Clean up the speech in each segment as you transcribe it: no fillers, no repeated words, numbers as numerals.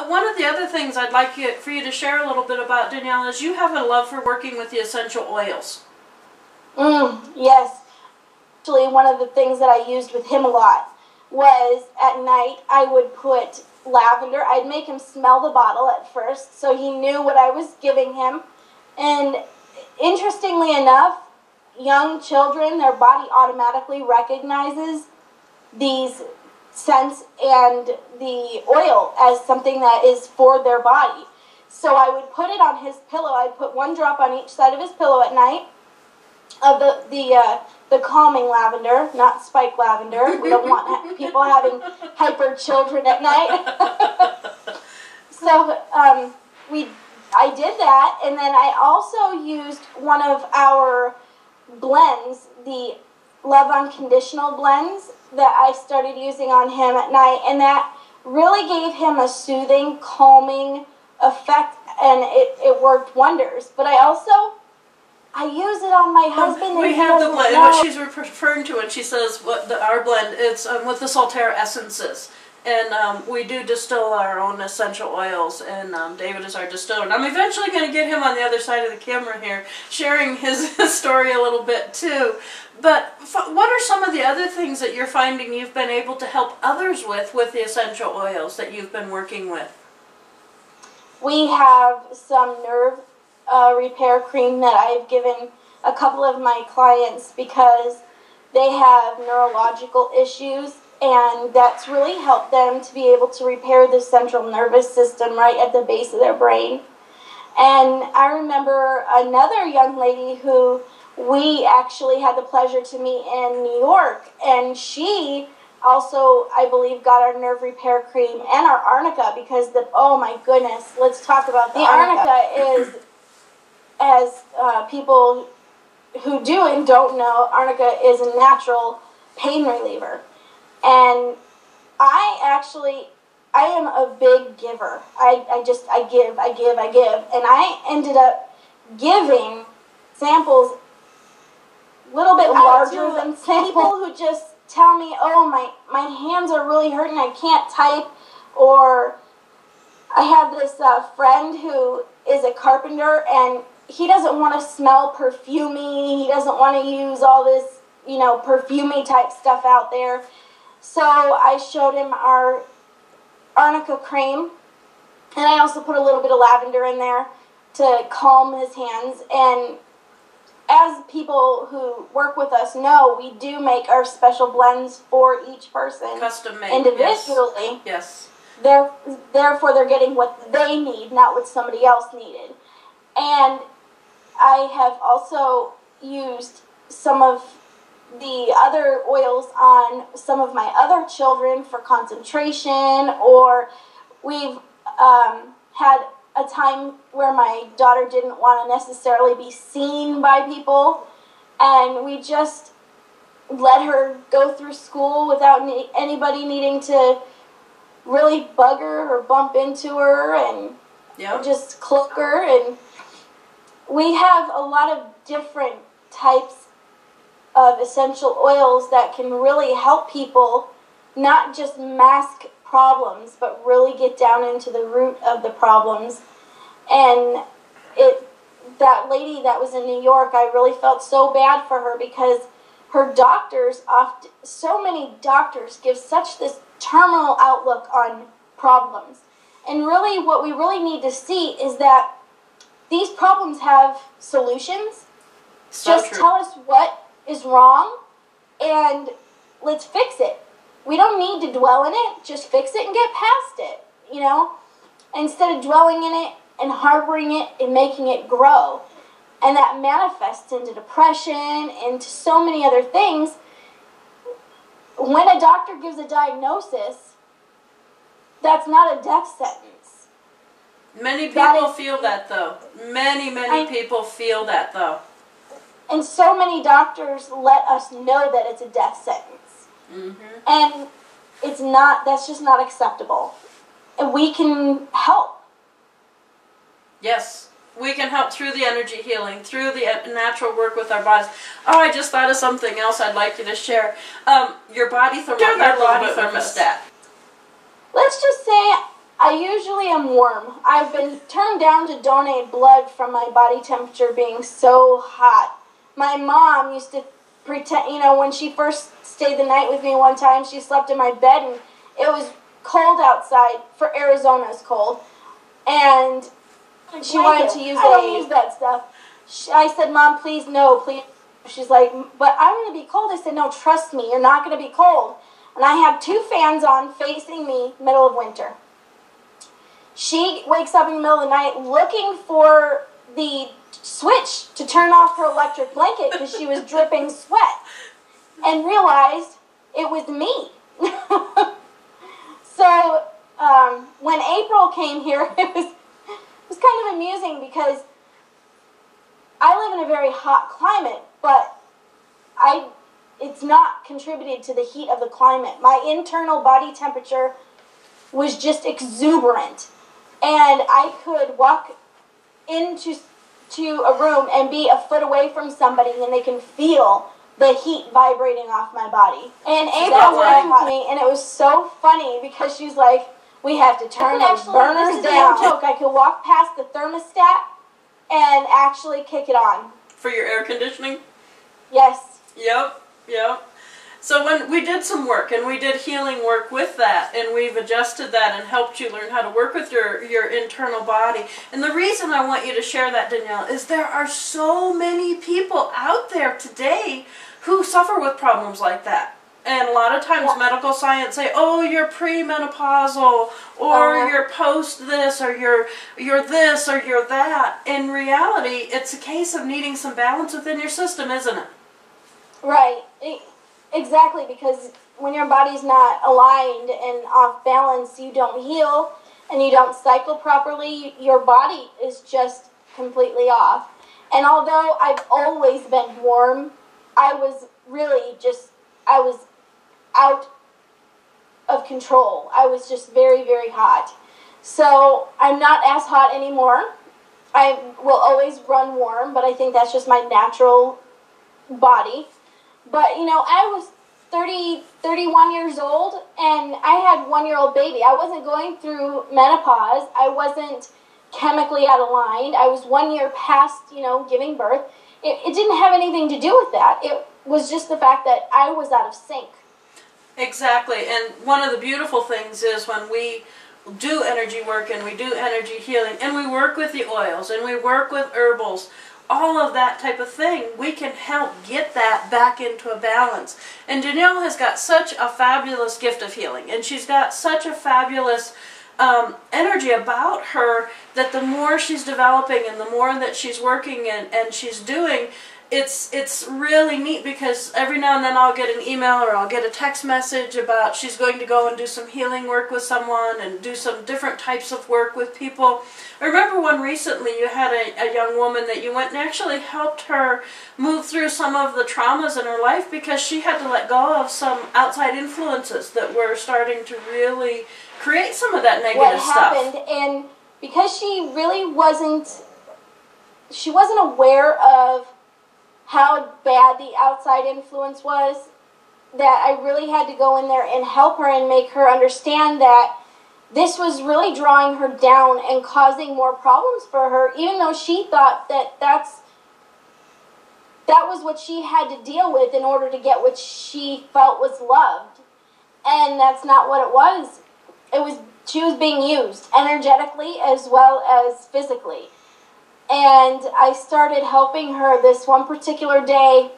one of the other things I'd like for you to share a little bit about, Danielle, is you have a love for working with the essential oils. Yes. Actually, one of the things that I used with him a lot was at night I would put lavender. I'd make him smell the bottle at first so he knew what I was giving him. And interestingly enough, young children, their body automatically recognizes these scents and the oil as something that is for their body. So I would put it on his pillow. I'd put one drop on each side of his pillow at night of the calming lavender, not spike lavender. We don't want people having hyper children at night. So I did that, and then I also used one of our blends, the Love Unconditional blends that I started using on him at night, and that really gave him a soothing, calming effect, and it worked wonders. But I use it on my husband. We have the blend, what she's referring to, and she says our blend, it's with the Solterra essences. And we do distill our own essential oils, and David is our distiller. And I'm eventually going to get him on the other side of the camera here, sharing his story a little bit too. But what are some of the other things that you're finding you've been able to help others with the essential oils that you've been working with? We have some nerve repair cream that I've given a couple of my clients because they have neurological issues, and that's really helped them to be able to repair the central nervous system right at the base of their brain. And I remember another young lady who we actually had the pleasure to meet in New York, and she also, I believe, got our nerve repair cream and our arnica because oh my goodness, let's talk about the arnica. Is, as people who do and don't know, arnica is a natural pain reliever. And I am a big giver. I give. And I ended up giving samples a little bit larger than people who just tell me, oh, my hands are really hurting, I can't type. Or I have this friend who is a carpenter, and he doesn't want to smell perfumey. He doesn't want to use all this, perfumey type stuff out there. So I showed him our arnica cream, and I also put a little bit of lavender in there to calm his hands. And as people who work with us know, we do make our special blends for each person, custom made, individually. Yes. Therefore, they're getting what they need, not what somebody else needed. And I have also used some of the other oils on some of my other children for concentration, or we've had a time where my daughter didn't want to necessarily be seen by people, and we just let her go through school without anybody needing to really bug her or bump into her and just cloak her. And we have a lot of different types of essential oils that can really help people not just mask problems, but really get down into the root of the problems. And that lady that was in New York, I really felt so bad for her because her doctors, so many doctors give such this terminal outlook on problems. And really what we really need to see is that these problems have solutions. Just tell us what is wrong, and let's fix it. We don't need to dwell in it, just fix it and get past it, instead of dwelling in it and harboring it and making it grow. And that manifests into depression, into so many other things. When a doctor gives a diagnosis, that's not a death sentence. Many people feel that, though. Many people feel that, though. And so many doctors let us know that it's a death sentence. Mm-hmm. And it's not, that's just not acceptable. And we can help. Yes, we can help through the energy healing, through the natural work with our bodies. Oh, I just thought of something else I'd like you to share. Your body thermostat. Let's just say I usually am warm. I've been turned down to donate blood from my body temperature being so hot. My mom used to pretend, when she first stayed the night with me one time, she slept in my bed and it was cold outside. For Arizona's cold. And she wanted to use it. I don't use that stuff. I said, Mom, please, no, please. She's like, but I'm going to be cold. I said, no, trust me, you're not going to be cold. And I have 2 fans on facing me, middle of winter. She wakes up in the middle of the night looking for the switch to turn off her electric blanket because she was dripping sweat and realized it was me. So when April came here, it was kind of amusing because I live in a very hot climate, but it's not contributed to the heat of the climate. My internal body temperature was just exuberant. And I could walk into a room and be a foot away from somebody and they can feel the heat vibrating off my body. And April went with me and it was so funny because she's like, we have to turn those burners down. I could walk past the thermostat and actually kick it on. For your air conditioning? Yes. Yep. So when we did some work and we did healing work with that and we've adjusted that and helped you learn how to work with your internal body. And the reason I want you to share that, Danielle, is there are so many people out there today who suffer with problems like that. And a lot of times medical science say, oh, you're premenopausal, or you're post this, or you're this, or you're that. In reality, it's a case of needing some balance within your system, isn't it? Right. Exactly, because when your body's not aligned and off balance, you don't heal and you don't cycle properly. Your body is just completely off. And although I've always been warm, I was out of control. I was just very, very hot. So I'm not as hot anymore. I will always run warm, but I think that's just my natural body. But, I was 31 years old, and I had a 1-year-old baby. I wasn't going through menopause. I wasn't chemically out of line. I was 1 year past, giving birth. It didn't have anything to do with that. It was just the fact that I was out of sync. Exactly. And one of the beautiful things is when we do energy work and we do energy healing and we work with the oils and we work with herbals, all of that type of thing, we can help get that back into a balance. And Danille has got such a fabulous gift of healing, and she's got such a fabulous energy about her that the more she's developing and the more that she's working and she's doing, it's really neat, because every now and then I'll get an email or I'll get a text message about she's going to go and do some healing work with someone and do some different types of work with people. I remember one recently, you had a young woman that you went and actually helped her move through some of the traumas in her life because she had to let go of some outside influences that were starting to really create some of that negative stuff. What happened, and because she really wasn't aware of how bad the outside influence was, that I really had to go in there and help her and make her understand that this was really drawing her down and causing more problems for her, even though she thought that was what she had to deal with in order to get what she felt was loved. And that's not what it was. She was being used energetically as well as physically. And I started helping her this one particular day,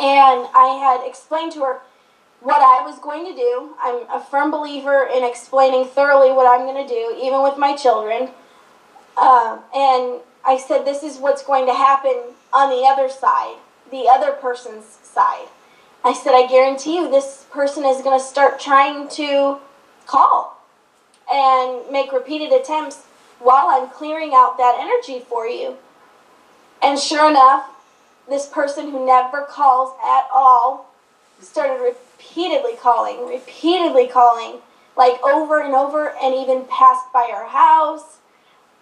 and I had explained to her what I was going to do. I'm a firm believer in explaining thoroughly what I'm going to do, even with my children. And I said, this is what's going to happen on the other side, the other person's side. I said, I guarantee you this person is going to start trying to call and make repeated attempts while I'm clearing out that energy for you. And sure enough, this person who never calls at all started repeatedly calling, like over and over, and even passed by our house,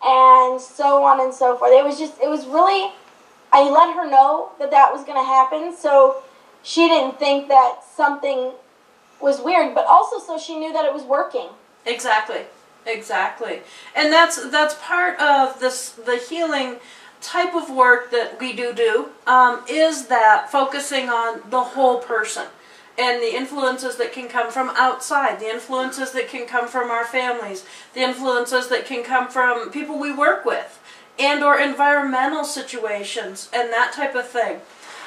and so on and so forth. It was really, I let her know that was going to happen, so she didn't think that something was weird, but also so she knew that it was working. Exactly. Exactly. And that's part of the healing type of work that we do, is that focusing on the whole person and the influences that can come from outside, the influences that can come from our families, the influences that can come from people we work with, and or environmental situations and that type of thing.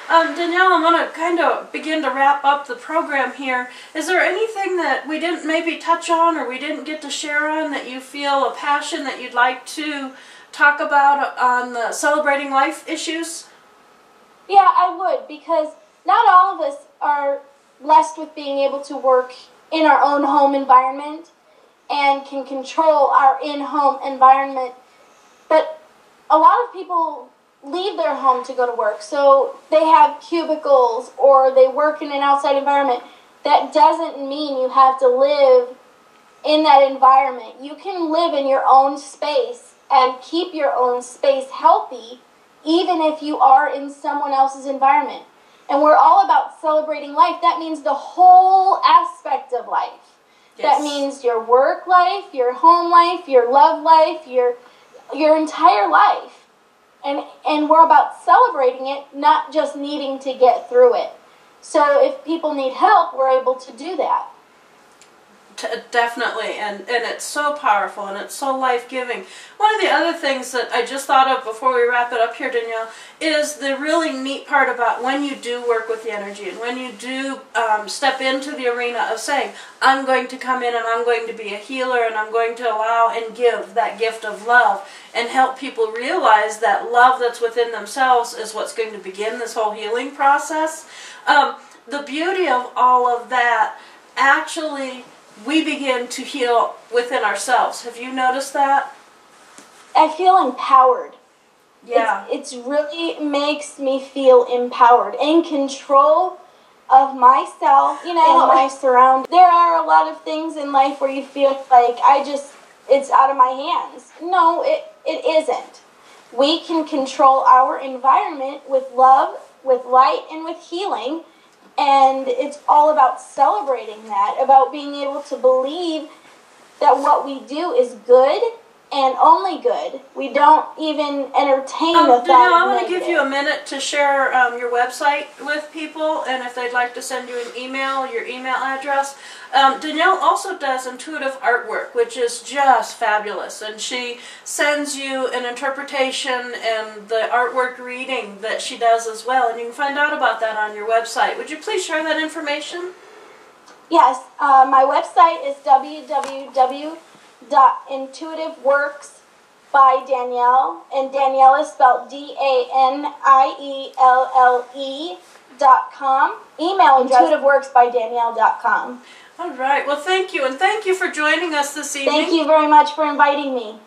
Danielle, I'm going to kind of begin to wrap up the program here. Is there anything that we didn't maybe touch on or we didn't get to share on that you feel a passion that you'd like to talk about on the celebrating life issues? Yeah, I would, because not all of us are blessed with being able to work in our own home environment and can control our in-home environment. But a lot of people leave their home to go to work, so they have cubicles or they work in an outside environment. That doesn't mean you have to live in that environment. You can live in your own space and keep your own space healthy even if you are in someone else's environment. And we're all about celebrating life. That means the whole aspect of life. Yes. That means your work life, your home life, your love life, your entire life. And we're about celebrating it, not just needing to get through it. So if people need help, we're able to do that. Definitely, and it's so powerful and it's so life-giving. One of the other things that I just thought of before we wrap it up here, Danielle, is the really neat part about when you do work with the energy and when you do step into the arena of saying, I'm going to come in and I'm going to be a healer and I'm going to allow and give that gift of love and help people realize that love that's within themselves is what's going to begin this whole healing process. The beauty of all of that, actually, we begin to heal within ourselves. Have you noticed that? I feel empowered. Yeah. It's really makes me feel empowered, in control of myself, and my surroundings. There are a lot of things in life where you feel like it's out of my hands. No, it isn't. We can control our environment with love, with light, and with healing. And it's all about celebrating that, about being able to believe that what we do is good and only good. We don't even entertain the thought of Danille, I want to negative. give you a minute to share your website with people, and if they'd like to send you an email, your email address. Danille also does intuitive artwork, which is just fabulous, and she sends you an interpretation and the artwork reading that she does as well, and you can find out about that on your website. Would you please share that information? Yes, my website is www.intuitiveworks by Danielle, and Danille is spelled DANIELLE.com. Email intuitiveworksbydanielle.com. All right. Well, thank you, and thank you for joining us this evening. Thank you very much for inviting me.